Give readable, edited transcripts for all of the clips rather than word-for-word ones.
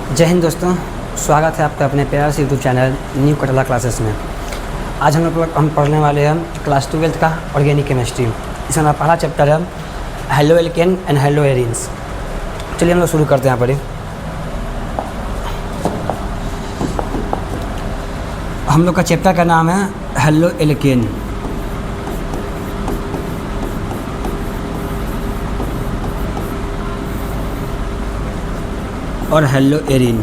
जय हिंद दोस्तों, स्वागत है आपका अपने प्यार से यूट्यूब चैनल न्यू कटला क्लासेस में। आज हम पढ़ने वाले हैं क्लास 12 का ऑर्गेनिक केमिस्ट्री। इसमें हमारा पहला चैप्टर है halo alkane and hello arenes. चलिए हम लोग शुरू करते हैं। यहाँ पर हम लोग का चैप्टर का नाम है हेलो एल्केन। और हेलो एरिन।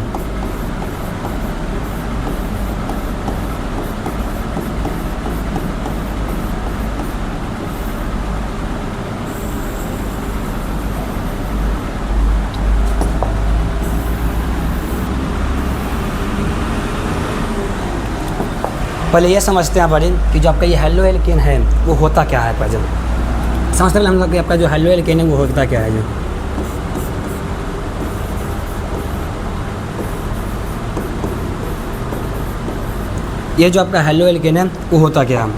पहले ये समझते हैं बड़ी कि जो आपका ये हेलो एल्केन है वो होता क्या है। प्रेजेंट समझते हैं हम लोग कि आपका जो हेलो एल्केन है वो होता क्या है। जो ये जो आपका हेलो एल्केन है वो होता क्या है।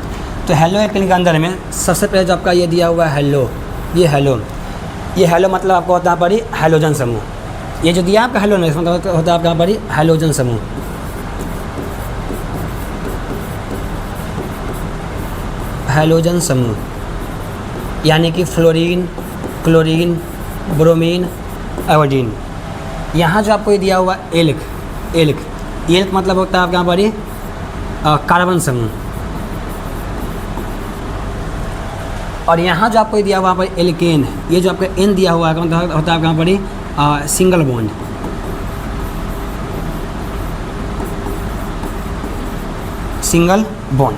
तो हेलो एल्केन के अंदर में सबसे पहले जो आपका ये दिया हुआ है हेलो, ये हेलो मतलब आपका होता है पड़ी हेलोजन समूह। ये जो दिया आपका हेलो नहीं मतलब होता है आपका पड़ी हेलोजन समूह। हेलोजन समूह यानी कि फ्लोरीन, क्लोरीन, ब्रोमीन, आयोडीन। यहाँ जो आपको ये दिया हुआ एल्क मतलब होता है आपके यहाँ पर कार्बन समूह। और यहाँ जो आपको ये दिया हुआ पर एल्केन, ये जो आपका एन दिया हुआ है मतलब होता है आपके यहाँ पर single bond. Single bond.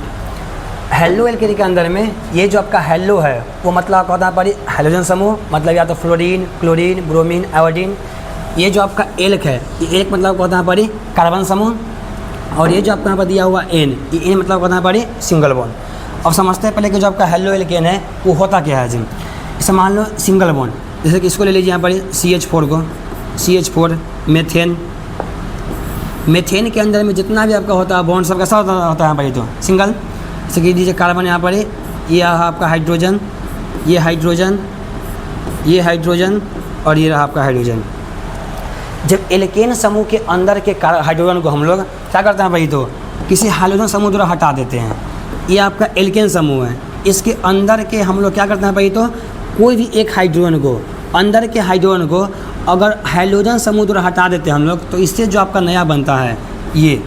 Halo alkane के अंदर में ये जो आपका हेलो है वो मतलब आपका होता है पर हेलोजन समूह, मतलब या तो फ्लोरीन, क्लोरीन, ब्रोमीन, आयोडीन। ये जो आपका एल्क है, ये एल्क मतलब होता है पर कार्बन समूह। और ये जो आपका यहाँ पर दिया हुआ एन, ये एन मतलब होता है पर सिंगल बॉन्ड। अब समझते हैं पहले कि जो आपका हेलो एल्केन है वो होता क्या है। जिम इसे मान लो सिंगल बॉन्ड, जैसे कि इसको ले लीजिए यहाँ पर CH4 को, CH4 मेथेन के अंदर में जितना भी आपका होता है बॉन्ड सब कैसा होता है यहाँ पर तो सिंगल। जैसे कि लीजिए कार्बन यहाँ पर ये आपका हाइड्रोजन, ये हाइड्रोजन, ये हाइड्रोजन और ये रहा आपका हाइड्रोजन। जब एल्केन समूह के अंदर के हाइड्रोजन को हम लोग क्या करते हैं भाई तो किसी हाइड्रोजन समूह द्वारा हटा देते हैं। ये आपका एल्केन समूह है, इसके अंदर के हम लोग क्या करते हैं भाई तो कोई भी एक हाइड्रोजन को, अंदर के हाइड्रोजन को अगर हाइड्रोजन समूह द्वारा हटा देते हैं हम लोग तो इससे जो आपका नया बनता है ये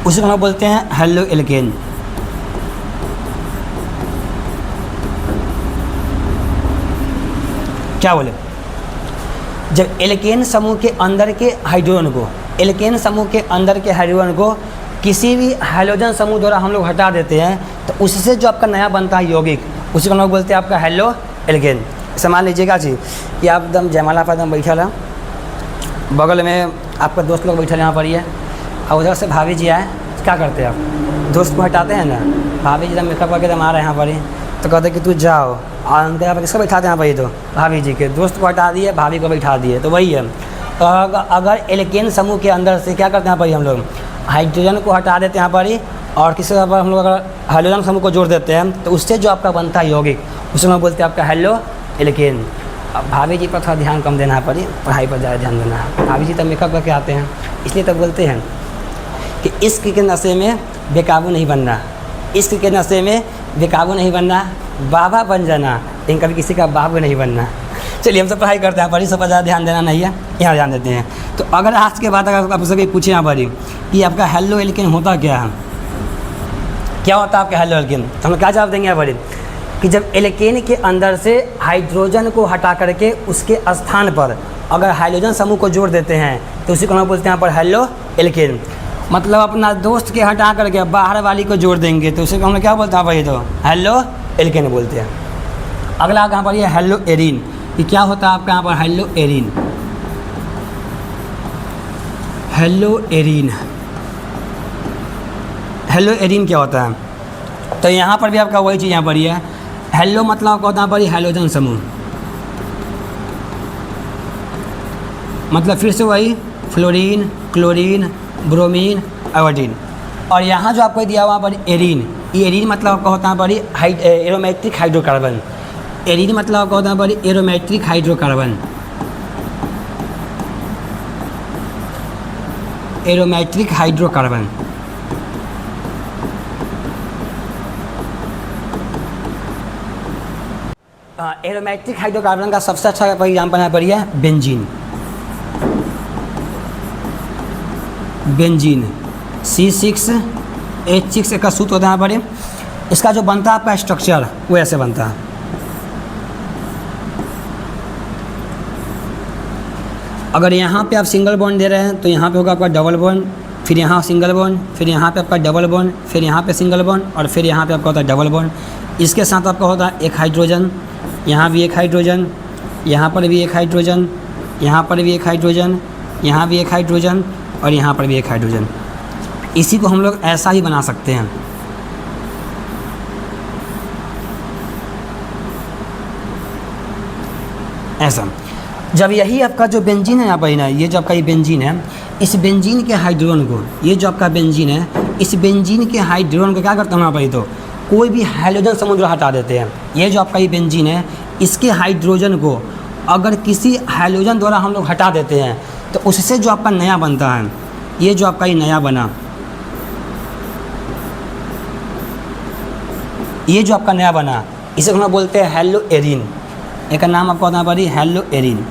उसे हम लोग बोलते हैं हेलो एल्केन। क्या बोले, जब एल्केन समूह के अंदर के हाइड्रोजन को, एल्केन समूह के अंदर के हाइड्रोजन को किसी भी हाइड्रोजन समूह द्वारा हम लोग हटा देते हैं तो उससे जो आपका नया बनता है यौगिक, उसी को हम लोग बोलते हैं आपका हेलो एल्केन। मान लीजिएगा जी कि आप एकदम जयमाला पर एकदम बैठल है, बगल में आपका दोस्त लोग बैठल यहाँ पर ही है और उधर से भाभी जी आए, क्या करते हैं आप दोस्त को हटाते हैं ना। भाभी जी एकदम मेकअप करके एकदम आ रहे हैं यहाँ पर ही तो कहते कि तू जाओ, और उनके यहाँ पर किसको बैठाते हैं भाई तो भाभी जी के, दोस्त को हटा दिए भाभी को बैठा दिए। तो वही है। तो अगर एल्केन समूह के अंदर से क्या करते हैं भाई हम लोग हाइड्रोजन को हटा देते हैं यहाँ पर ही और किसी पर हम लोग अगर हाइड्रोजन समूह को जोड़ देते हैं तो उससे जो आपका बनता है यौगिक उसे हम बोलते हैं आपका हेलो एल्केन। अब भाभी जी पर थोड़ा ध्यान कम देना पड़ी, पढ़ाई पर ज़्यादा ध्यान देना है। भाभी जी तो मेकअप करके आते हैं, इसलिए तब बोलते हैं कि इश्क के नशे में बेकाबू नहीं बनना, इश्क के नशे में बेकाबू नहीं बनना, बाबा बन जाना लेकिन कभी किसी का बाबू नहीं बनना। चलिए हम सब पढ़ाई करते हैं, पढ़ी सब पर ज़्यादा ध्यान देना नहीं है, यहाँ ध्यान देते हैं। तो अगर आज के बाद अगर आप सभी पूछे यहाँ पर कि आपका हेलो एल्केन होता क्या है, क्या होता है आपका हेलो एल्केन, तो हम लोग क्या जवाब देंगे यहाँ पर कि जब एल्केन के अंदर से हाइड्रोजन को हटा करके उसके स्थान पर अगर हाइड्रोजन समूह को जोड़ देते हैं तो उसी को हम बोलते हैं यहाँ पर हेलो एल्केन। मतलब अपना दोस्त के हटा करके बाहर वाली को जोड़ देंगे तो उसे हम लोग क्या बोलते हैं भाई तो हेलो एल्केन बोलते हैं। अगला यहाँ पर ये हेलो एरिन, ये क्या होता है आपका यहाँ पर hello Erin. Hello Erin, hello Erin क्या होता है तो यहाँ पर भी आपका वही चीज़ यहाँ पर ही है। हेलो मतलब आपका होता है यहाँ पर हाइड्रोजन समूह, मतलब फिर से वही फ्लोरीन, क्लोरीन, ब्रोमीन, आयोडीन। और यहाँ जो आपको दिया हुआ पर एरिन, ये एरिन मतलब आपका होता है पर एरोमेटिक हाइड्रोकार्बन। एरिन मतलब आपका होता है भाई एरोमेट्रिक हाइड्रोकार्बन, एरोमेट्रिक हाइड्रोकार्बन। एरोमेट्रिक हाइड्रोकार्बन का सबसे अच्छा एग्जाम्पल यहाँ पर है बेंजीन, बेंजीन C6H6 का सूत्र होता है यहाँ पर। इसका जो बनता है आपका स्ट्रक्चर वो ऐसे बनता है। अगर यहाँ पे आप सिंगल बॉन्ड दे रहे हैं तो यहाँ पे होगा आपका डबल बॉन्ड, फिर यहाँ सिंगल बॉन्ड, फिर यहाँ पे आपका डबल बॉन्ड, फिर यहाँ पे सिंगल बॉन्ड और फिर यहाँ पे आपका होता है डबल बॉन्ड। इसके साथ आपका होता है एक हाइड्रोजन, यहाँ भी एक हाइड्रोजन, यहाँ पर भी एक हाइड्रोजन, यहाँ पर भी एक हाइड्रोजन, यहाँ भी एक हाइड्रोजन और यहाँ पर भी एक हाइड्रोजन। इसी को हम लोग ऐसा ही बना सकते हैं। ऐसा जब यही आपका जो बेंजीन है यहाँ पर ना, ये जो आपका ये बेंजीन है, इस बेंजीन के हाइड्रोजन को, ये जो आपका बेंजीन है, इस बेंजीन के हाइड्रोजन को क्या करते हैं यहाँ पर, तो कोई भी हाइड्रोजन समूह जो हटा देते हैं। ये जो आपका ये बेंजीन है, इसके हाइड्रोजन को अगर किसी हाइड्रोजन द्वारा हम लोग हटा देते हैं तो उससे जो आपका नया बनता है, ये जो आपका ये नया बना, ये जो आपका नया बना, इसे हम लोग बोलते हैं हेलो एरिन। एक नाम आपको होता है हेलो एरिन।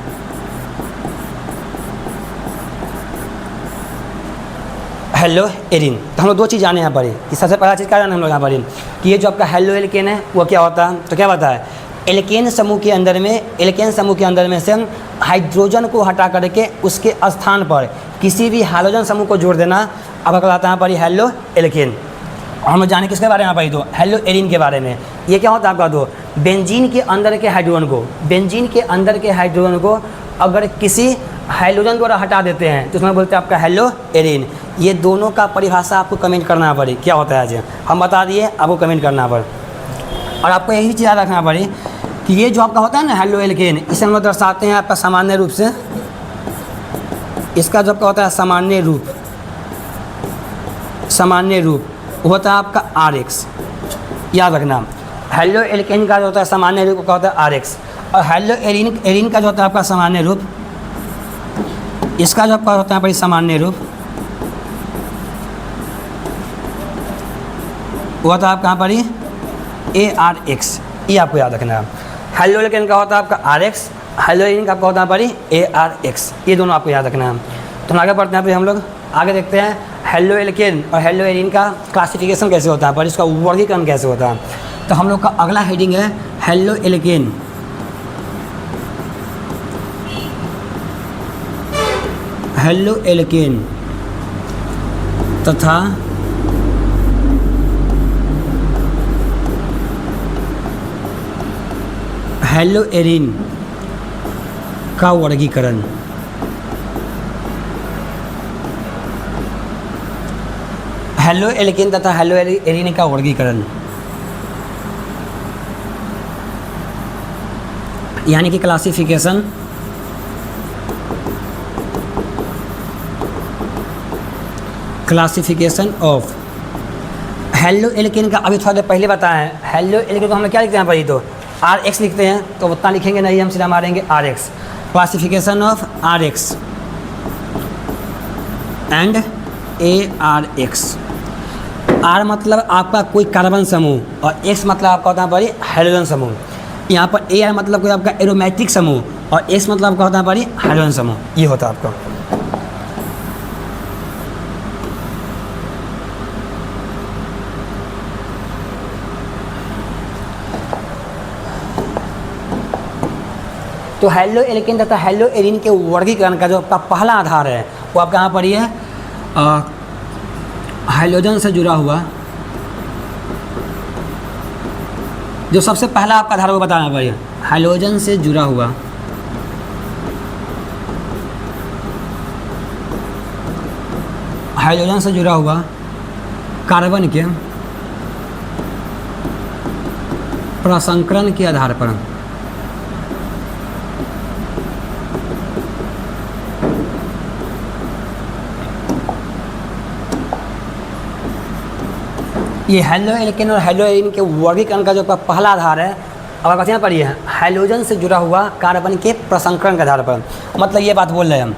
Hello Erin. तो हम लोग दो चीज़ जाने यहाँ पर कि सबसे पहला चीज़ क्या जाने हम लोग यहाँ पर कि ये जो आपका हेलो एल्केन है वो क्या होता है, तो क्या बताया है, एल्केन समूह के अंदर में, एल्केन समूह के अंदर में से हाइड्रोजन को हटा करके उसके स्थान पर किसी भी हाइड्रोजन समूह को जोड़ देना। अब अगर आता है यहाँ पर हेलो एल्केन। हम लोग जाने किसके बारे में यहाँ पर, तो हेलो एरिन के बारे में। ये क्या होता है आपका, तो बेंजीन के अंदर के हाइड्रोजन को, बेंजीन के अंदर के हाइड्रोजन को अगर किसी हाइड्रोजन द्वारा हटा देते हैं तो उसमें बोलते हैं आपका हेलो एरिन। ये दोनों का परिभाषा आपको कमेंट करना पड़े, क्या होता है आज हम बता दिए, आपको कमेंट करना पड़े। और आपको यही चीज़ याद रखना पड़े कि ये जो आपका होता है ना हेलो एल्केन, इसे हम लोग दर्शाते हैं आपका सामान्य रूप से, इसका जो आपका होता है सामान्य रूप, सामान्य रूप होता है आपका RX। याद रखना, हेलो एल्केन का जो होता है सामान्य रूप का होता है RX, और हेलो एरिन का जो होता है आपका सामान्य रूप, इसका जो आपका होता है पर सामान्य रूप वो होता है आपका यहाँ पर ARX। ये आपको याद रखना है। हेलो एल्केन का होता है आपका RX, हेलो एरिन का आपका होता है पर ARX। ये दोनों आपको याद रखना है। तो हम आगे बढ़ते हैं, फिर हम लोग आगे देखते हैं हेलो एल्केन और हेलो एरिन का क्लासिफिकेशन कैसे होता है, पर इसका वर्गीकरण कैसे होता है। तो हम लोग का अगला हेडिंग है हेलो एल्केन, हेलो एल्केन तथा हेलो एरिन का वर्गीकरण। हेलो एल्केन तथा हेलो एरिन का वर्गीकरण यानी कि classification. Classification of halo alkane का अभी थोड़ा देर पहले बताया है। हेलो एल्केन को हम लोग क्या लिखते हैं भाई, तो RX लिखते हैं, तो उतना लिखेंगे नहीं, हम सीधा मारेंगे RX। Classification of RX and ARX। R मतलब आपका कोई कार्बन समूह और X मतलब आपका होता है भाई हाइड्रोजन समूह। यहाँ पर AR मतलब कोई आपका एरोमेट्रिक समूह और X मतलब आपका होता है भाई हाइड्रोजन समूह। ये होता है आपका। तो हेलो एल्केन तथा हेलो एरिन के वर्गीकरण का जो आपका पहला आधार है वो आपका यहाँ पर ये हाइड्रोजन से जुड़ा हुआ, जो सबसे पहला आपका आधार वो बताना पड़ेगा, हाइड्रोजन से जुड़ा हुआ, हाइड्रोजन से जुड़ा हुआ कार्बन के प्रसंकरण के आधार पर। ये हेलो एल्केन और हेलो एरिन के वर्गीकरण का जो पहला आधार है अब आप यहाँ पढ़िए, हाइड्रोजन से जुड़ा हुआ कार्बन के प्रसंकरण के आधार पर, मतलब ये बात बोल रहे हैं हम,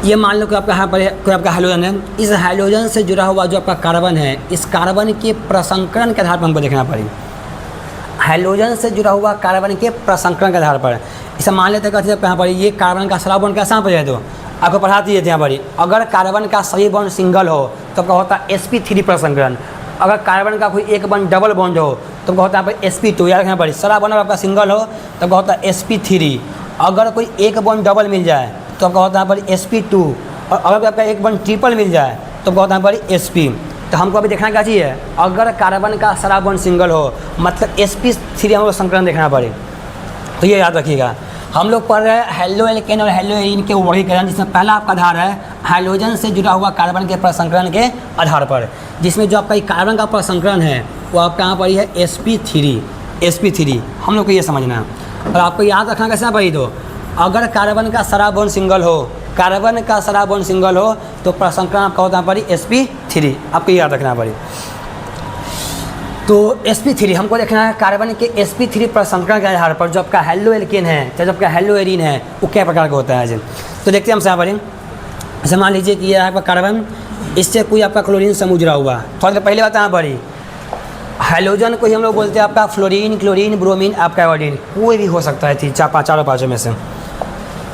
ये मान लो कि आपका यहाँ पर कोई आपका हाइड्रोजन है, इस हाइड्रोजन से जुड़ा हुआ जो आपका कार्बन है, इस कार्बन के प्रसंकरण के आधार पर हमको देखना पड़ेगा। हाइड्रोजन से जुड़ा हुआ कार्बन के प्रसंकरण के आधार पर इसे मान लेते हैं कि यहाँ पर ये कार्बन का सरा बॉन्ड कैसा पड़ जाए, तो आपको पढ़ाती है यहाँ पर, अगर कार्बन का सही बॉन्ड सिंगल हो तो आपका होता है sp3 प्रसंकरण, अगर कार्बन का कोई एक बॉन्ड डबल बॉन्ड हो तो आपका होता है यहाँ पर sp2, याद रखना पड़ेगा। सरा बॉन्ड आपका सिंगल हो तो आपका होता है sp3, अगर कोई एक बॉन्ड डबल मिल जाए तो आपका होता है यहाँ पर sp2, और अगर आपका एक बॉन्ड ट्रिपल मिल जाए तो आपका होता है यहाँ पर sp। तो हमको अभी देखना क्या चाहिए, अगर कार्बन का सरा बॉन्ड सिंगल हो मतलब sp3 हमको संकरण देखना पड़े। तो ये याद रखिएगा, हम लोग पढ़ रहे हैं हेलो एल्केन और हेलो एरीन के वर्गीकरण, जिसमें पहला आपका आधार है हाइड्रोजन से जुड़ा हुआ कार्बन के प्रसंकरण के आधार पर, जिसमें जो आपका कार्बन का प्रसंकरण है वो आपका यहाँ पर ही है sp3। हम लोग को ये समझना है, और आपको याद रखना कैसे पड़ी, तो अगर कार्बन का सरा बॉन्ड सिंगल हो, कार्बन का सरा बॉन्ड सिंगल हो तो प्रसंकरण आपका होता है पड़ी sp3, आपको याद रखना पड़ी। तो sp3 हमको देखना है, कार्बन के sp3 प्रसंकरण के आधार पर जो आपका हेलो एल्केन है चाहे जो आपका हेलो एरीन है वो क्या प्रकार का होता है जी। तो देखते हैं हम यहाँ पर, जैसे मान लीजिए कि ये आपका कार्बन, इससे कोई आपका क्लोरीन समूह जुड़ा हुआ, थोड़ा देर पहले बात यहाँ पड़ी, हाइड्रोजन को ही हम लोग बोलते हैं आपका फ्लोरीन, क्लोरीन, ब्रोमीन, आपका आयोडीन, कोई भी हो सकता है चारों पाँचों में से।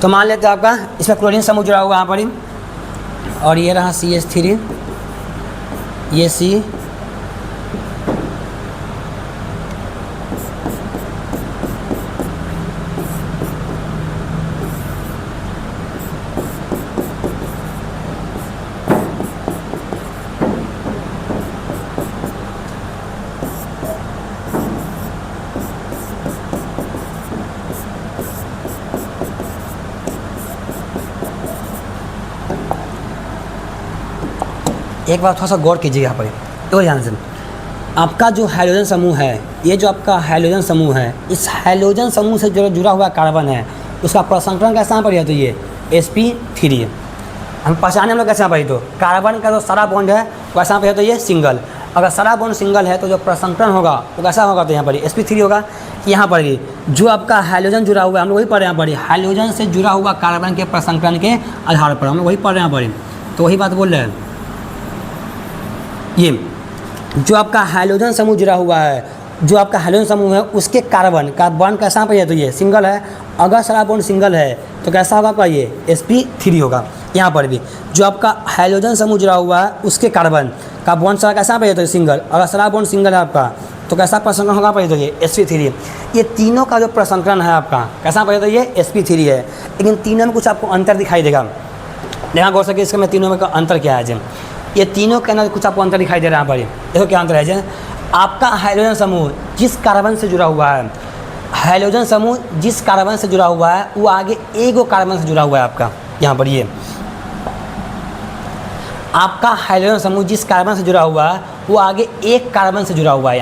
तो मान लेते हैं आपका इसमें क्लोरीन समूह जुड़ा हुआ यहाँ पर, और ये रहा CH3, ये C, एक बार थोड़ा सा गौर कीजिए यहाँ पर, तो ध्यान से, आपका जो हाइड्रोजन समूह है, ये जो आपका हाइड्रोजन समूह है, इस हाइड्रोजन समूह से जो जुड़ा हुआ कार्बन है उसका प्रसंकरण कैसा पड़, तो ये sp3 है। हम पहचाने हम लोग कैसे पड़ी, तो कार्बन का जो सरा बॉन्ड है वैसा पे है तो ये सिंगल, अगर सरा बॉन्ड सिंगल है तो जो प्रसंकरण होगा वो कैसा होगा, तो यहाँ पर sp3 होगा। यहाँ पर ही जो आपका हाइड्रोजन जुड़ा हुआ है, हम लोग वही पढ़ रहे हैं यहाँ पर, हाइड्रोजन से जुड़ा हुआ कार्बन के प्रसंकरण के आधार पर हम लोग वही पढ़ रहे हैं यहाँ पर, तो वही बात बोल रहे हैं। ये जो आपका हाइड्रोजन समूह जुड़ा हुआ है, जो आपका हाइड्रोजन समूह है उसके कार्बन का बॉन्ड कैसा पे है, तो ये सिंगल है, अगर सरा बॉन्ड सिंगल है तो कैसा होगा आपका, ये sp3 होगा। यहाँ पर भी जो आपका हाइड्रोजन समूह जुड़ा हुआ है उसके कार्बन का बॉन्ड सरा कैसा पे है, तो सिंगल, अगर सरा बॉन्ड सिंगल है आपका तो कैसा प्रसंकरण होगा पे, तो ये sp3। ये तीनों का जो प्रसंकरण है आपका कैसा पे, तो ये sp3 है, लेकिन तीनों में कुछ आपको अंतर दिखाई देगा। देखा हो सके इसके में तीनों में का अंतर क्या है जी, ये तीनों के अंदर कुछ आपको अंतर दिखाई दे रहा है यहाँ पर। देखो क्या अंतर है जी, आपका हाइड्रोजन समूह जिस कार्बन से जुड़ा हुआ है, हाइड्रोजन समूह जिस कार्बन से जुड़ा हुआ है वो आगे एक कार्बन से जुड़ा हुआ है आपका। यहाँ पर ये आपका हाइड्रोजन समूह जिस कार्बन से जुड़ा हुआ है वो आगे एक कार्बन से जुड़ा हुआ है।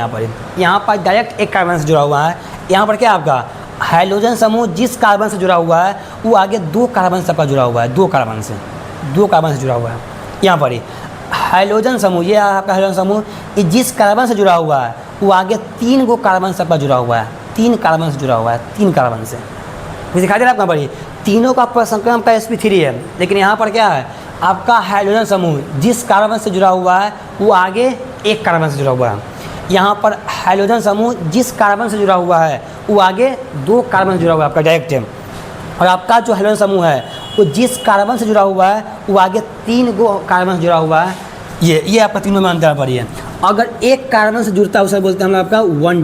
यहाँ पर डायरेक्ट एक कार्बन से जुड़ा हुआ है। यहाँ पर क्या आपका हाइड्रोजन समूह जिस कार्बन से जुड़ा हुआ है वो आगे दो कार्बन से आपका जुड़ा हुआ है, दो कार्बन से जुड़ा हुआ है। यहाँ पर ही हाइड्रोजन समूह, ये आपका हाइड्रोजन समूह ये जिस कार्बन से जुड़ा हुआ है वो आगे तीन गो कार्बन से आपका जुड़ा हुआ है, तीन कार्बन से जुड़ा हुआ है, तीन कार्बन से। मुझे दिखाई दे रहा है आपका बड़ी, तीनों का प्रसंकरण आपका sp3 है, लेकिन यहाँ पर क्या है आपका हाइड्रोजन समूह जिस कार्बन से जुड़ा हुआ है वो आगे एक कार्बन से जुड़ा हुआ है। यहाँ पर हाइड्रोजन समूह जिस कार्बन से जुड़ा हुआ है वो आगे दो कार्बन से जुड़ा हुआ है आपका डायरेक्ट है, और आपका जो हाइड्रोजन समूह है वो जिस कार्बन से जुड़ा हुआ है वो आगे तीन गो कार्बन से जुड़ा हुआ है। ये आपका तीनों में अंतर पड़ी है। अगर एक कार्बन से जुड़ता है उसे बोलते हैं हम आपका 1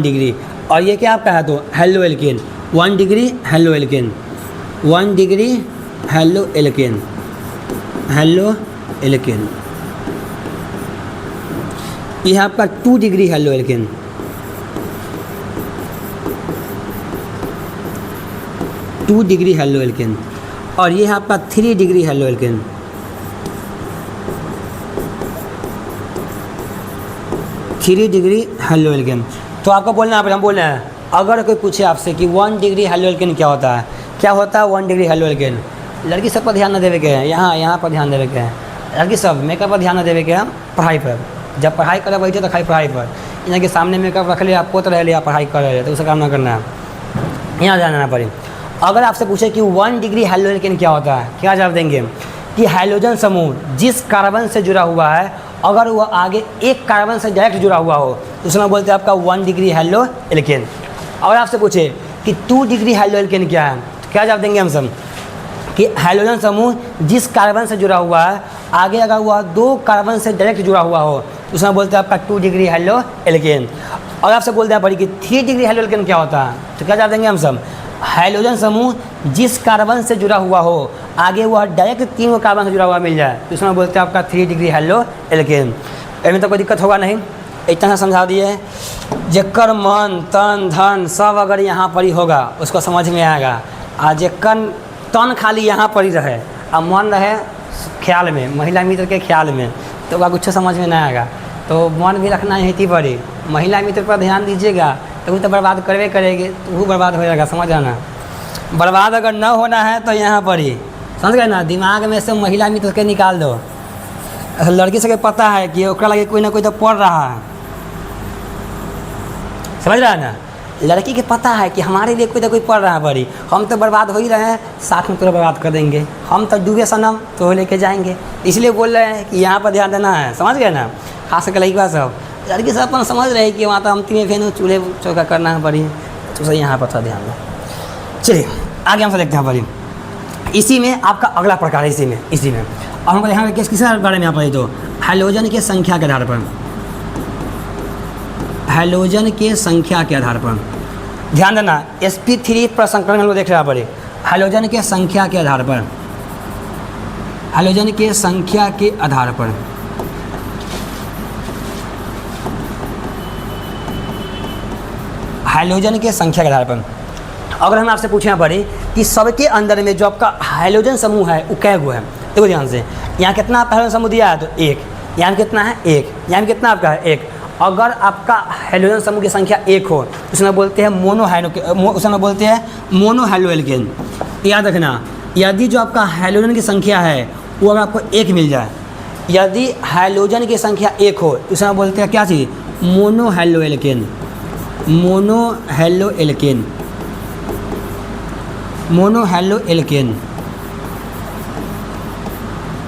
डिग्री, और ये क्या आपका है तो halo alkane, 1 degree halo alkane, 1 degree halo alkane, halo alkane. ये है आपका 2 degree halo alkane, 2 degree halo alkane, और ये है आपका 3 degree halo alkane, 3 degree halo alkane. तो आपको बोलना है, हम बोल रहे हैं अगर कोई पूछे आपसे कि 1 डिग्री हेलो एल्केन क्या होता है, 1 डिग्री हेलो एल्केन। लड़की सब पर ध्यान न देवे के हैं, यहाँ पर ध्यान देवे के हैं। लड़की सब मेकअप पर ध्यान न देवे के हैं, पढ़ाई पर। जब पढ़ाई करे बैठे तो खाली पढ़ाई पर। यहाँ के सामने में कब रख लिया, आपको तो रह लिया, पढ़ाई कर रहे तो उसे काम ना करना है, यहाँ ध्यान देना पड़े। अगर आपसे पूछे कि 1 डिग्री हैलो एल्केन क्या होता है, क्या जवाब देंगे कि हाइड्रोजन समूह जिस कार्बन से जुड़ा हुआ है अगर वह आगे एक कार्बन से डायरेक्ट जुड़ा हुआ हो तो उसमें बोलते हैं आपका 1 डिग्री हैलो एल्केन। अगर आपसे पूछे कि 2 डिग्री हैलो एल्केन क्या है तो क्या जवाब देंगे हम सब कि हाइड्रोजन समूह जिस कार्बन से जुड़ा हुआ है आगे अगर वह 2 कार्बन से डायरेक्ट जुड़ा हुआ हो तो उसमें बोलते हैं आपका 2 डिग्री हैलो एल्केन। और आपसे बोलते हैं पड़ी कि 3 डिग्री हैलो एल्केन क्या होता है तो क्या जवाब देंगे हम सब हाइड्रोजन समूह जिस कार्बन से जुड़ा हुआ हो आगे वह डायरेक्ट 3 कार्बन से जुड़ा हुआ मिल जाए तो उसमें बोलते हैं आपका 3 डिग्री हैलो एल्केन। इसमें तो कोई दिक्कत होगा नहीं, इतना समझा दिए। जेकर मन तन धन सब अगर यहाँ पर ही होगा उसको समझ में आएगा, आ जेकर तन खाली यहाँ पर ही रहे और मन रहे ख्याल में, महिला मित्र के ख्याल में, तो वह कुछ समझ में नहीं आएगा। तो मन भी रखना है ही पड़ी, महिला मित्र पर ध्यान दीजिएगा तो वो तो बर्बाद करवे करेंगे, तो वो बर्बाद हो जाएगा, समझ आना। बर्बाद अगर न होना है तो यहाँ पर ही समझ गए ना, दिमाग में से महिला मित्र के निकाल दो। लड़की सबके पता है कि ओकरा लगे कोई ना कोई तो पढ़ रहा है, समझ रहा है ना, लड़की के पता है कि हमारे लिए कोई ना कोई पढ़ रहा है बड़ी, हम तो बर्बाद हो ही रहे हैं, साथ में पूरा बर्बाद कर देंगे, हम तो डूबे सनम तो लेके जाएंगे, इसलिए बोल रहे हैं कि यहाँ पर ध्यान देना है, समझ गए ना। खास करके लड़की सब, लड़की सब अपन समझ रहे हैं कि वहाँ तो हम 3 फेन चूल्हे चौका करना है बड़ी, तो सही यहाँ पर थोड़ा ध्यान दो। चलिए आगे हम देखते हैं बड़ी। इसी में आपका अगला प्रकार है, इसी में और हमको यहाँ किस बारे में यहाँ पर तो हाइड्रोजन के संख्या के आधार पर, हाइड्रोजन के संख्या के आधार पर ध्यान देना। sp3 प्रसंकरण हम लोग देख रहे हैं बड़े, हाइड्रोजन के संख्या के आधार पर, हाइड्रोजन के संख्या के आधार पर हाइड्रोजन के संख्या के आधार पर अगर हम आपसे पूछे पड़े कि सबके अंदर में जो आपका हाइड्रोजन समूह है वो कै गो है, देखो ध्यान से, यहाँ कितना आपका हाइड्रोजन समूह दिया है तो 1, यहाँ कितना है 1, यहाँ कितना आपका है 1। अगर आपका हाइड्रोजन समूह की संख्या 1 हो तो उसमें बोलते हैं उसमें बोलते हैं मोनो हैलो एल्केन। याद रखना, यदि जो आपका हाइड्रोजन की संख्या है वो अगर आपको 1 मिल जाए, यदि हाइड्रोजन की संख्या 1 हो तो उसमें बोलते हैं क्या चीज़, mono halo alkene, mono halo alkene, mono halo alkene,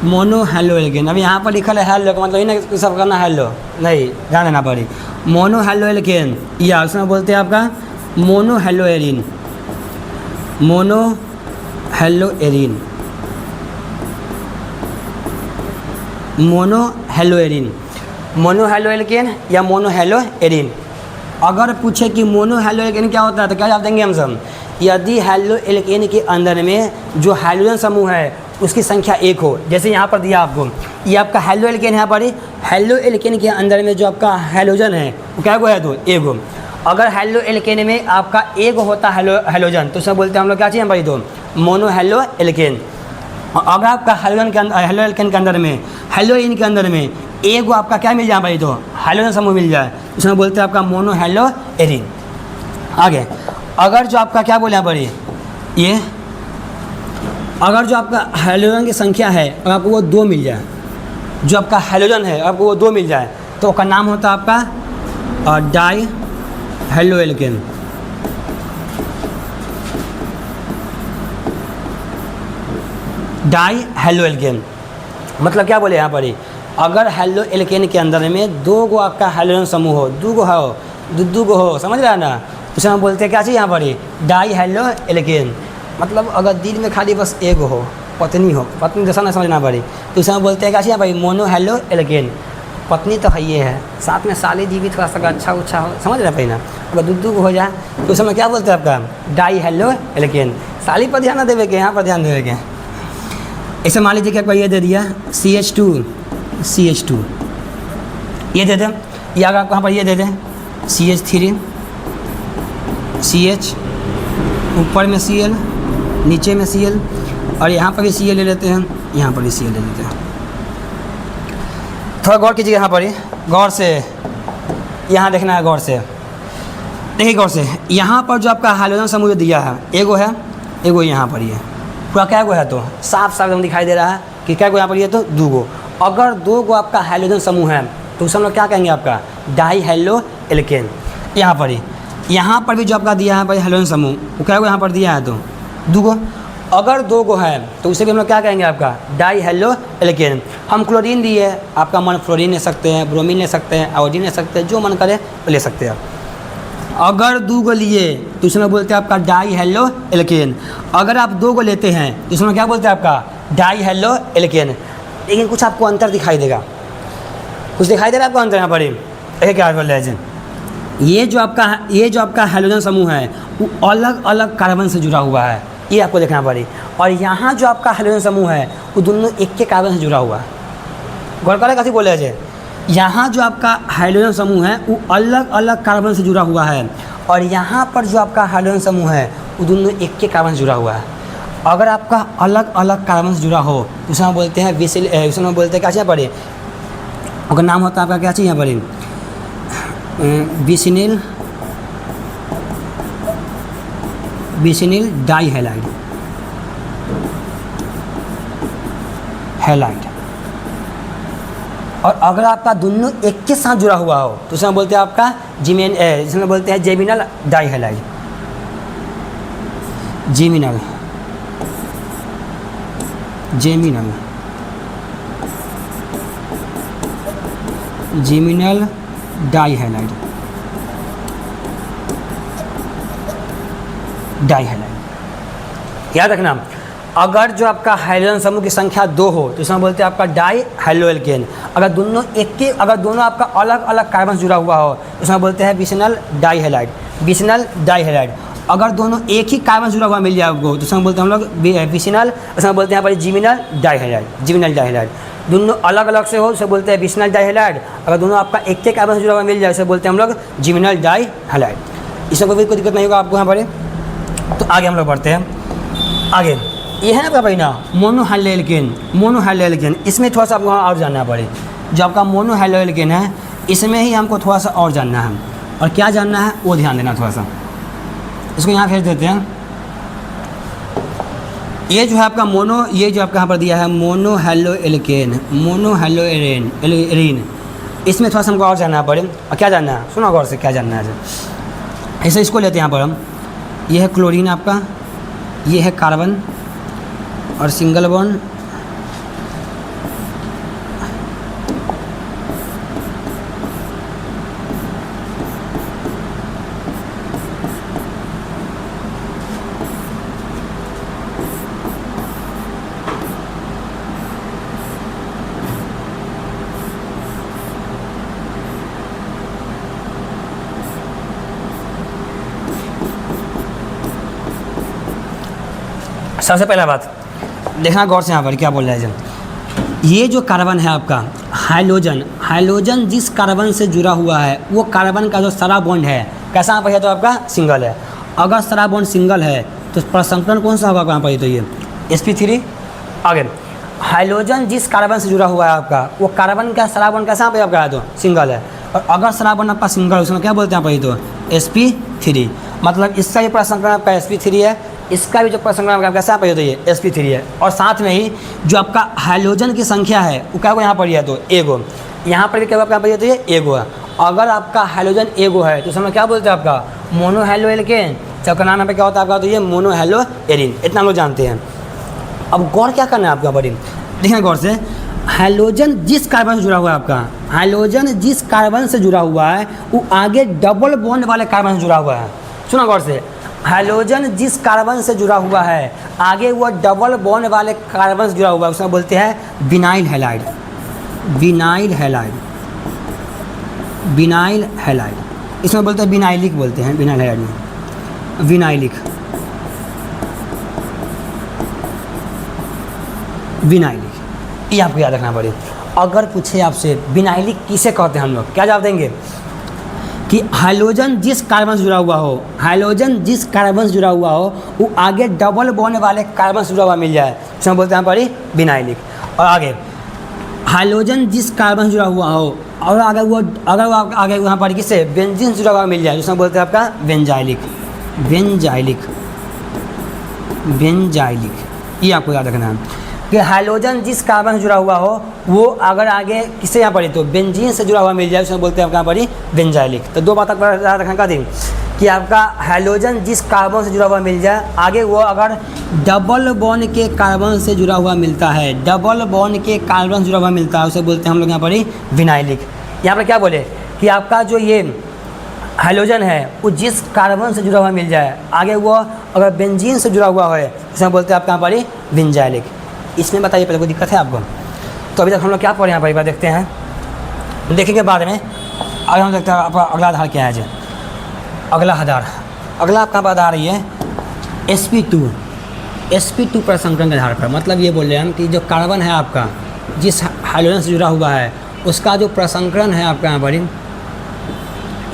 mono halo alkene. अब यहाँ पर लिखा है हैलो का मतलब ही ना सब करना हैलो नहीं, ध्यान देना पड़ी। मोनो हैलो एल्केन या उसमें बोलते हैं आपका mono halo arene, mono halo arene, mono halo arene, mono halo alkane या मोनो हैलो एरिन। अगर पूछे कि मोनो हैलो एल्केन क्या होता है तो क्या जवाब देंगे हम सब, यदि हैलो एल्केन के अंदर में जो हाइड्रोजन समूह है उसकी संख्या 1 हो, जैसे यहाँ पर दिया आपको, ये आपका हैलो एल्केन यहाँ पर, हैलो एल्केन के अंदर में जो आपका हाइड्रोजन है वो क्या है तो 1 गो। अगर हैलो एल्केन में आपका 1 होता है हाइड्रोजन तो उसमें बोलते हैं हम लोग क्या चाहिए हमारी तो मोनो हैलो एल्केन। अगर आपका हाइड्रोजन के अंदर, हैलो एल्केन के अंदर में, हैलो एरिन के अंदर में 1 गो आपका क्या मिल जाए भाई तो हाइड्रोजन समूह मिल जाए, उसमें बोलते हैं आपका मोनो हैलो एरिन। आगे अगर जो आपका क्या बोले यहाँ पर ये, अगर जो आपका हाइड्रोजन की संख्या है और आपको वो 2 मिल जाए, जो आपका हाइड्रोजन है आपको वो 2 मिल जाए तो उसका नाम होता है आपका di halo alkane, di halo alkane. मतलब क्या बोले यहाँ पर ही, अगर हैलो एल्केन के अंदर में 2 गो आपका हाइड्रोजन समूह हो, 2 गो हो, 2 गो हो, समझ रहा है ना, उसे हम बोलते हैं क्या चाहिए यहाँ पर ही डाई हैलो एल्केन। मतलब अगर दिल में खाली बस 1 हो, पत्नी हो, पत्नी जैसा ना समझना पड़ी तो उसे हम बोलते हैं क्या चाहिए भाई मोनो हैलो एल्केन। पत्नी तो है ये है, साथ में साली जी भी थोड़ा सा अच्छा उच्छा हो, समझ रहे पहना, अगर 2 हो जाए तो उस समय क्या बोलते हैं आपका डाई हैलो एल्केन। साली पर ध्यान ना देवे के, यहाँ पर ध्यान देवे के। ऐसे मान लीजिए कि आपको ये दे दिया CH2 ये दे दें, या अगर आपको यहाँ पर ये दे दें CH3 CH, ऊपर में Cl, नीचे में Cl, और यहाँ पर भी Cl ले लेते हैं, यहाँ पर भी Cl ले लेते हैं। थोड़ा गौर कीजिए यहाँ पर ही, गौर से यहाँ देखना है, गौर से देखिए, गौर से। यहाँ पर जो आपका हाइड्रोजन समूह दिया है 1 गो है, 1 गो यहाँ पर ये पूरा क्या गो है तो साफ साफ एकदम दिखाई दे रहा है कि क्या गो यहाँ पर ये तो 2 गो। अगर 2 गो आपका हाइड्रोजन समूह है तो उस हम लोग क्या कहेंगे आपका डाई हैलो एल्केन। यहाँ पर ही, यहाँ पर भी जो आपका दिया है भाई हेलोजन समूह, वो क्या यहाँ पर दिया है तो दूगो, अगर दो गो है तो उसे भी हम लोग क्या कहेंगे आपका डाई हेलो एल्केन। हम क्लोरीन दिए, आपका मन फ्लोरीन ले सकते हैं, ब्रोमीन ले सकते हैं, आयोडीन ले सकते हैं, जो मन करे ले सकते हैं। अगर दो गो लिए तो उसमें बोलते हैं आपका डाई हेलो एल्केन। अगर आप दो गो लेते हैं तो उसमें क्या बोलते हैं आपका डाई हेलो एल्केन। लेकिन कुछ आपको अंतर दिखाई देगा, कुछ दिखाई दे रहा है आपको अंतर यहाँ पर ही। क्या बोल रहे हैं, ये जो आपका हेलोजन समूह है वो अलग अलग कार्बन से जुड़ा हुआ है, ये आपको देखना पड़े। और यहाँ जो आपका हेलोजन समूह है वो दोनों एक के कार्बन से जुड़ा हुआ है। गौर करें कैसे बोले हैं, यहाँ जो आपका हाइड्रोजन समूह है वो अलग अलग कार्बन से जुड़ा हुआ है, और यहाँ पर जो आपका हाइड्रोजन समूह है वो दोनों एक के कार्बन से जुड़ा हुआ है। अगर आपका अलग अलग कार्बन से जुड़ा हो तो उसमें बोलते हैं उसमें बोलते हैं क्या चाहिए पड़े, अगर नाम होता है आपका क्या चाहिए पड़े विसिनिल डाई हैलाइड। और अगर आपका दोनों एक के साथ जुड़ा हुआ हो तो उसमें बोलते हैं आपका जिसमें बोलते हैं geminal di halide. Geminal di halide. याद रखना, अगर जो आपका हाइड्रोजन समूह की संख्या 2 हो तो इसमें बोलते हैं आपका डाई हेलो एल्केन। अगर दोनों आपका अलग अलग कार्बन जुड़ा हुआ हो तो इसमें बोलते हैं विसिनल डाई हैलाइड। अगर दोनों एक ही कार्बन जुड़ा हुआ मिल जाए आपको तो इसमें बोलते हैं हम लोग विसिनल, इसमें बोलते हैं यहाँ पर जिमिनल डाई हैलाइड। दोनों अलग अलग से हो उसे बोलते हैं विसिनल डाई हैलाइड। अगर दोनों आपका एक के कार्बन से जुड़ा हुआ मिल जाए उसे बोलते हैं हम लोग जिमिनल डाई हैलाइड। इसमें कोई दिक्कत नहीं होगा आपको यहाँ पर। तो आगे हम लोग बढ़ते हैं। आगे ये है ना आपका भाई ना मोनो एल्केन। इसमें थोड़ा सा आपको और जानना पड़े। जो आपका मोनो एल्केन है इसमें ही हमको थोड़ा सा और जानना है, और क्या जानना है वो ध्यान देना थोड़ा सा। इसको यहाँ भेज देते हैं। ये जो है आपका ये जो आपका यहाँ पर दिया है मोनो हेलो एरीन, इसमें थोड़ा सा हमको और जानना पड़े। और क्या जानना है सुनो गौर से, क्या जानना है ऐसे इसको लेते हैं यहाँ पर हम। ये है क्लोरीन आपका, ये है कार्बन और सिंगल बॉन्ड, सबसे पहला बात देखना गौर से यहाँ पर क्या बोल रहा है जन। ये जो कार्बन है आपका हाइड्रोजन जिस कार्बन से जुड़ा हुआ है वो कार्बन का जो सारा बॉन्ड है कैसा यहाँ पर है तो आपका सिंगल है। अगर सारा बॉन्ड सिंगल है तो प्रसंकरण कौन सा होगा यहाँ पर तो ये sp3। आगे हाइड्रोजन जिस कार्बन से जुड़ा हुआ है आपका वो कार्बन का सारा बॉन्ड कैसा यहाँ पर आपका है तो सिंगल है। और अगर सारा बॉन्ड आपका सिंगल है उसमें क्या बोलते हैं यहाँ पर तो sp3। मतलब इसका भी प्रसंकरण आपका sp3 है, इसका भी जो प्रसंकरण आपका कैसा पर तो ये sp3 है। और साथ में ही जो आपका हाइड्रोजन की संख्या है वो क्या को यहाँ पर है तो एगो, यहाँ पर भी क्या आपका पर तो ये एगो है। अगर आपका हाइड्रोजन एगो है तो उसमें क्या बोलते हैं आपका मोनो हेलो एल्केन। सबका नाम यहाँ पे क्या होता है आपका तो ये मोनो हेलो एरीन। इतना हम लोग जानते हैं। अब गौर क्या करना है आपका बड़ी, देखिए गौर से। हाइड्रोजन जिस कार्बन से जुड़ा हुआ है आपका, हाइड्रोजन जिस कार्बन से जुड़ा हुआ है वो आगे डबल बॉन्ड वाले कार्बन से जुड़ा हुआ है। सुना गौर से, हाइड्रोजन जिस कार्बन से जुड़ा हुआ है आगे वो डबल बॉन्ड वाले कार्बन से जुड़ा हुआ है, उसमें बोलते हैं विनाइल हैलाइड। इसमें बोलते हैं विनाइलिक, बोलते हैं विनाइल हैलाइड में विनाइलिक। ये आपको याद रखना पड़े। अगर पूछे आपसे विनाइलिक किसे कहते हैं हम लोग क्या जवाब देंगे कि हाइड्रोजन जिस कार्बन से जुड़ा हुआ हो वो आगे डबल बॉन्ड वाले कार्बन से जुड़ा हुआ मिल जाए उसमें बोलते हैं पड़ी विनाइलिक। और आगे हाइड्रोजन जिस कार्बन से जुड़ा हुआ हो और अगर वो आगे वहाँ पर किससे बेंजीन से जुड़ा हुआ मिल जाए उसमें बोलते हैं आपका बेंजाइलिक। ये आपको याद रखना है। कि हाइड्रोजन जिस कार्बन से जुड़ा हुआ हो वो अगर आगे किससे यहाँ पर तो बेंजीन से जुड़ा हुआ मिल जाए, उसमें बोलते हैं कहाँ पर बेंजाइलिक। तो दो बात याद रखने का दिन कि आपका हाइड्रोजन जिस कार्बन से जुड़ा हुआ मिल जाए, आगे वो अगर डबल बॉन्ड के कार्बन से जुड़ा हुआ मिलता है, डबल बॉन्ड के कार्बन से जुड़ा हुआ मिलता है, उसे बोलते हैं हम लोग यहाँ पर विनाइलिक। यहाँ पर क्या बोले कि आपका जो ये हाइड्रोजन है वो जिस कार्बन से जुड़ा हुआ मिल जाए, आगे वो अगर बेंजीन से जुड़ा हुआ है, उसमें बोलते हैं आप कहाँ पर विनाइलिक। इसमें बताइए पहले कोई दिक्कत है आपको? तो अभी तक हम लोग क्या पढ़े यहाँ पर, एक बार देखते हैं, देखेंगे बाद में। आगे हम देखते हैं आपका अगला आधार क्या है। अगला आधार, अगला आपका आधार ये sp2, sp2 पर संकरण के आधार पर, मतलब ये बोल रहे हैं हम कि जो कार्बन है आपका जिस हाइड्रोजन से जुड़ा हुआ है, उसका जो प्रसंकरण है आपका यहाँ पर,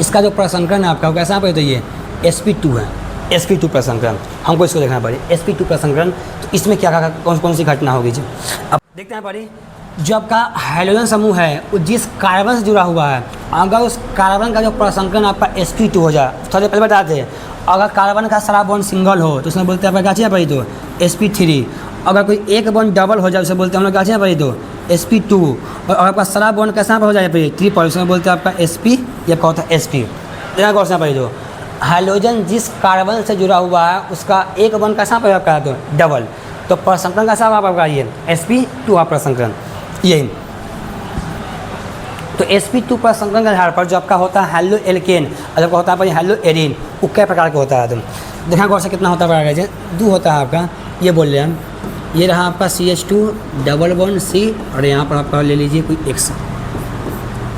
इसका जो प्रसंकरण है आपका वो कैसा पे, तो ये sp2 है, sp2 प्रसंकरण हमको इसको देखना पड़े। sp2 प्रसंकरण, तो इसमें क्या कौन सी घटना होगी जी, अब देखते हैं पड़ी। जो आपका हाइड्रोजन समूह है वो जिस कार्बन से जुड़ा हुआ है, अगर उस कार्बन का जो प्रसंकरण आपका sp2 हो जाए, थोड़े पहले बताते हैं, अगर कार्बन का सारा बॉन्ड सिंगल हो तो उसमें बोलते हैं आपका क्या चाहिए पड़ी, तो sp3। अगर कोई एक बॉन्ड डबल हो जाए उसे बोलते हैं हम लोग क्या चाहिए पड़ी, तो sp2। और अगर आपका सारा बॉन्ड कैसा पर हो जाए पड़ी, ट्रिपल, उसमें बोलते हैं आपका sp, या क्या होता है sp। देखना गौर से पड़ी, तो हाइड्रोजन जिस कार्बन से जुड़ा हुआ है उसका एक बॉन्ड कैसा पर आपका, तो डबल, तो प्रसंकरण कैसा आपका ये sp2 प्रसंकरण यही। तो sp2 पर संकरण के आधार पर जो आपका होता है हेलो एल्केन, और जब होता है हेलो एरिन, वो कई प्रकार का होता है। तुम देखा गौर से कितना होता है, 2 होता है आपका, ये बोल रहे हैं हम। ये रहा आपका CH2 डबल बॉन्ड C, और यहाँ पर आपका ले लीजिए कोई X,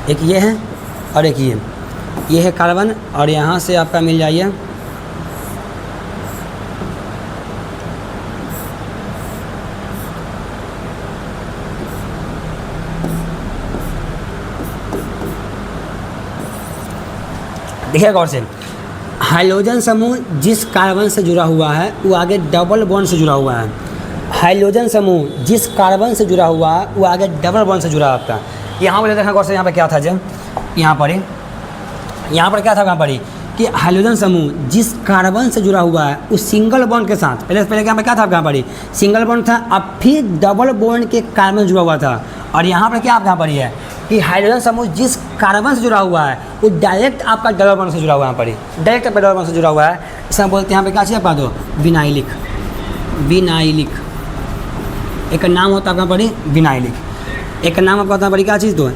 एक ये है और एक ये है कार्बन, और यहाँ से आपका मिल जाइए देखिए गौर से, हाइड्रोजन समूह जिस कार्बन से जुड़ा हुआ है वो आगे डबल बॉन्ड से जुड़ा हुआ है। हाइड्रोजन समूह जिस कार्बन से जुड़ा हुआ है वो आगे डबल बॉन्ड से जुड़ा है आपका। यहाँ पर देखा गौर से, यहाँ पर क्या था जब, यहाँ पर क्या था, कहाँ पर कि हाइड्रोजन समूह जिस कार्बन से जुड़ा हुआ है उस सिंगल बॉन्ड के साथ, पहले क्या था, कहाँ पर सिंगल बॉन्ड था, अब फिर डबल बॉन्ड के कार्बन से जुड़ा हुआ था। और यहाँ पर क्या कहाँ पर है कि हाइड्रोजन समूह जिस कार्बन से जुड़ा हुआ है वो डायरेक्ट आपका डबल बॉन्ड से जुड़ा हुआ है, यहाँ पर डायरेक्ट आपका डबल बॉन्ड से जुड़ा हुआ है। इसमें बोलते हैं यहाँ पे क्या चाहिए आपका, दो विनाइलिक, विनाइलिक एक नाम होता है आपका पड़ी, विनाइलिक एक नाम आपका होता है पड़ी, क्या चीज़, तो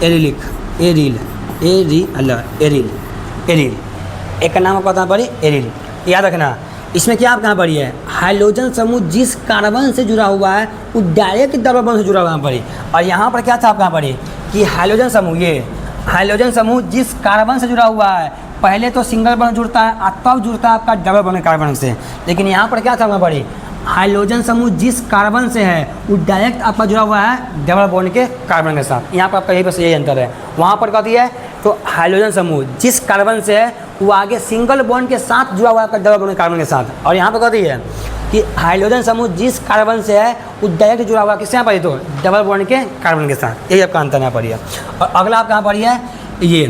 एरिलिक, एरिल, एरिल, एरिल एक नाम आपका होता है पड़ी, एरिल। याद रखना, इसमें क्या आप कहाँ पड़ी है, हाइड्रोजन समूह जिस कार्बन से जुड़ा हुआ है वो डायरेक्ट डबल बॉन्ड से जुड़ा हुआ है पड़ी। और यहाँ पर क्या था आप कहाँ पड़ी कि हाइड्रोजन समूह, ये हाइड्रोजन समूह जिस कार्बन से जुड़ा हुआ है पहले तो सिंगल बॉन्ड जुड़ता है, तब जुड़ता है आपका डबल बॉन्ड कार्बन से। लेकिन यहाँ पर क्या था वहाँ पड़ी, हाइड्रोजन समूह जिस कार्बन से है वो डायरेक्ट आपका जुड़ा हुआ है डबल बॉन्ड के कार्बन के साथ। यहाँ पर आपका यही बस यही अंतर है। वहाँ पर कहती है तो हाइड्रोजन समूह जिस कार्बन से है वो आगे सिंगल बॉन्ड के साथ जुड़ा हुआ है डबल बॉन्ड कार्बन के साथ। और यहाँ पर कहती है कि हाइड्रोजन समूह जिस कार्बन से है वो डायरेक्ट जुड़ा हुआ किससे यहाँ पर, तो डबल बॉन्ड के कार्बन के साथ। यही आपका अंतर यहाँ पर है। और अगला आप कहाँ पर है, ये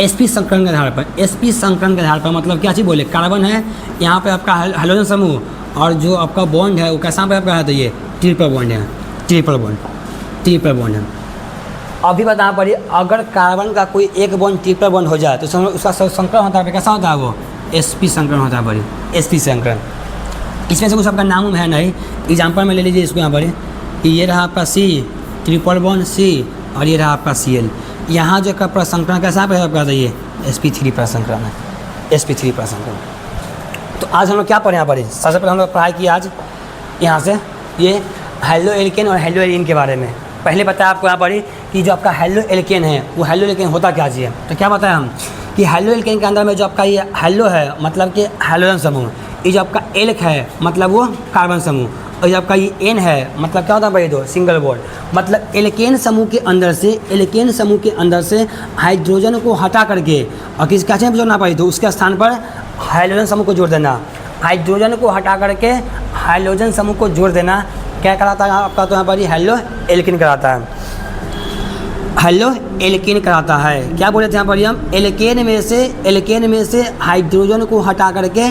sp संकरण के आधार पर, sp संकरण के आधार पर मतलब क्या चीज़ बोले, कार्बन है यहाँ पे आपका हाइड्रोजन समूह, और जो आपका बॉन्ड है वो कैसा पे आपका है, तो ये ट्रिपल बॉन्ड है, ट्रिपल बॉन्ड है। अभी बताना पड़ी, अगर कार्बन का कोई एक बॉन्ड ट्रिपल बॉन्ड हो जाए तो उसका संकरण होता है, कैसा होता है वो sp संकरण होता है बड़ी, sp संकरण। इसमें से कुछ आपका नाम है नहीं, एग्जाम्पल में ले लीजिए इसको यहाँ पर कि ये रहा आपका C ट्रिपल बॉन्ड C, और ये रहा आपका Cl। यहाँ जो का प्रसंकरण कैसा पे आपका, तो ये sp3 प्रसंकरण है, sp3 प्रसंकरण। तो आज हम लोग क्या पढ़े यहाँ पर, सबसे पहले हम लोग पढ़ाई की आज यहाँ से ये हेलो एल्केन और हेलो एरिन के बारे में। पहले बताया आपको यहाँ पर कि जो आपका हेलो एल्केन है वो हेलो एल्केन होता क्या चाहिए, तो क्या बताया हम कि हेलो एल्केन के अंदर में जो आपका ये हेलो है मतलब कि हाइड्रोजन समूह, ये जो आपका एल्क है मतलब वो कार्बन समूह, और जो आपका ये एन है मतलब क्या होता है भाई, दो सिंगल बॉन्ड। मतलब एल्केन समूह के अंदर से, एल्केन समूह के अंदर से हाइड्रोजन को हटा करके और किस क्या चाहिए जोड़ना पाई, तो उसके स्थान पर हाइड्रोजन समूह को जोड़ देना। हाइड्रोजन को हटा करके हाइड्रोजन समूह को जोड़ देना क्या कराता है आपका, तो यहाँ पर हेलो एल्केन कराता है, हेलो एल्केन कराता है। क्या बोले थे यहाँ पर हम, एल्केन में से हाइड्रोजन को हटा करके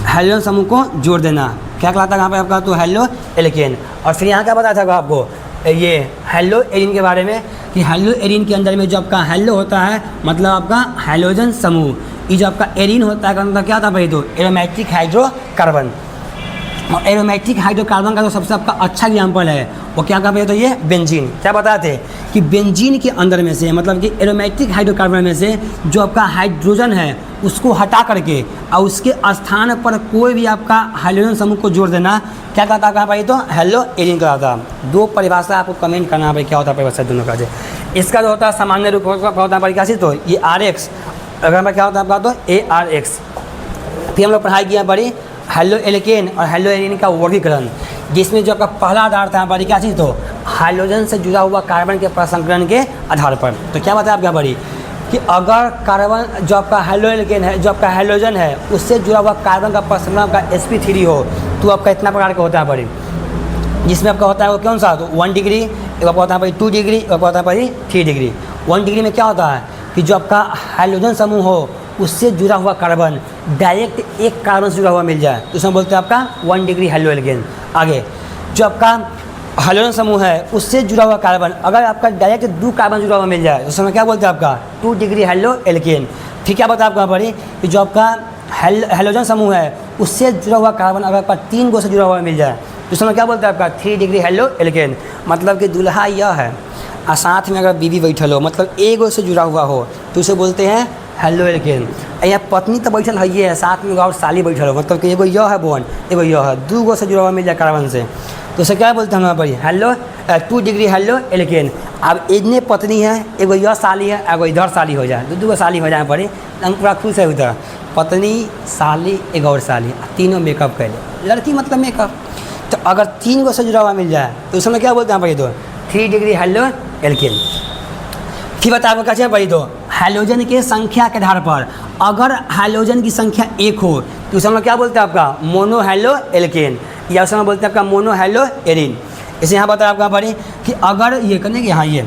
हाइड्रोजन समूह को जोड़ देना क्या कहलाता है यहाँ पे आपका, तो हेलो एल्केन। और फिर यहाँ क्या बताया था आपको ये हेलो एरिन के बारे में कि हेलो एरिन के अंदर में जो आपका हेलो होता है मतलब आपका हाइड्रोजन समूह, ये जो आपका एरिन होता है मतलब क्या था भाई तो एरोमेटिक हाइड्रोकार्बन। और एरोमेटिक हाइड्रोकार्बन का जो सबसे आपका अच्छा एग्जाम्पल है वो क्या कहते हैं तो ये बेंजीन। क्या बताते हैं कि बेंजीन के अंदर में से मतलब कि एरोमेटिक हाइड्रोकार्बन में से जो आपका हाइड्रोजन है उसको हटा करके और उसके स्थान पर कोई भी आपका हाइड्रोजन समूह को जोड़ देना क्या कहता है भाई तो हेलो एरिन कहता है। दो परिभाषा आपको कमेंट करना भाई क्या होता है परिभाषा दोनों का। इसका जो होता है सामान्य रूप होता है परिभाषित तो ये RX, अगर क्या होता है आपका तो ARX। फिर हम लोग पढ़ाई किया बड़ी हेलो एल्केन और हेलो एरिन का वर्गीकरण, जिसमें जो आपका पहला आधार था बड़ी क्या चीज़ तो हाइड्रोजन से जुड़ा हुआ कार्बन के प्रसंकरण के आधार पर। तो क्या बताया आपका बड़ी कि अगर कार्बन जो आपका हेलो एल्केन है जो आपका हाइड्रोजन है उससे जुड़ा हुआ कार्बन का प्रसंकरण आपका sp3 हो तो आपका इतना प्रकार का होता है बड़ी, जिसमें आपका होता है वो कौन सा तो 1 डिग्री, एक आपका होता है भाई 2 डिग्री, एक आपका होता है भाई 3 डिग्री। 1 डिग्री में क्या होता है कि जो आपका हाइड्रोजन समूह हो उससे जुड़ा हुआ कार्बन डायरेक्ट एक कार्बन से जुड़ा हुआ मिल जाए तो उसमें बोलते हैं आपका 1 डिग्री हेलो एल्केन। आगे जो आपका हाइड्रोजन समूह है उससे जुड़ा हुआ कार्बन अगर आपका डायरेक्ट 2 कार्बन जुड़ा हुआ मिल जाए तो उसमें क्या बोलते हैं आपका 2 डिग्री हेलो एल्केन। फिर क्या बताया आपका बड़ी कि जो आपका हाइड्रोजन समूह है उससे जुड़ा हुआ कार्बन अगर आपका 3 गो से जुड़ा हुआ मिल जाए तो उसमें क्या बोलते हैं आपका 3 डिग्री हेलो एल्केन। मतलब कि दूल्हा यह है और साथ में अगर बीवी बैठल हो मतलब एक गो से जुड़ा हुआ हो तो उसे बोलते हैं हेलो एल्केन। यहाँ पत्नी तो बैठल है साथ में और साली बैठल हो मतलब कि एगो यह है बोन एगो यह है 2 गो से जुड़ा हुआ मिल जाए कार्बन से तो उसे क्या बोलते हैं हमारे पर हेलो 2 डिग्री हेलो एल्केन। अब इतने पत्नी है एगो यह साली है एगो इधर साली हो जाए 2 गो साली हो जाए पड़ी हम पूरा खुश है उधर पत्नी साली एगो और साली तीनों मेकअप कर ले लड़की मतलब मेकअप। तो अगर 3 गो से जुड़ा हुआ मिल जाए तो उसमें क्या बोलते हैं भाई तो 3 डिग्री हेलो एल्केन। फिर बता आपको क्या भाई तो हाइड्रोजन के संख्या के आधार पर अगर हाइड्रोजन की संख्या 1 हो तो उसमें क्या बोलते हैं आपका मोनो हेलो एल्केन या उसमें बोलते हैं आपका मोनो हेलो एरिन। इसे यहाँ बताया आपका बड़ी कि अगर ये करने के यहाँ ये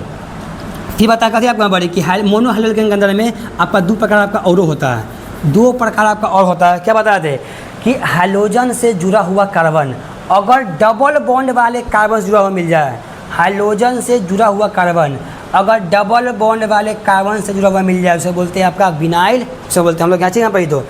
फिर बता कहते हैं आपका बड़ी कि मोनो हेलो एल्केन के अंदर में आपका 2 प्रकार आपका और होता है, 2 प्रकार आपका और होता है। क्या बताते कि हाइड्रोजन से जुड़ा हुआ कार्बन अगर डबल बॉन्ड वाले कार्बन से जुड़ा हुआ मिल जाए, हाइड्रोजन से जुड़ा हुआ कार्बन अगर डबल बॉन्ड वाले कार्बन से जुड़ा हुआ मिल जाए उसे बोलते हैं आपका विनाइल, उसे बोलते हैं हम लोग यहाँ चाहिए ना भाई तो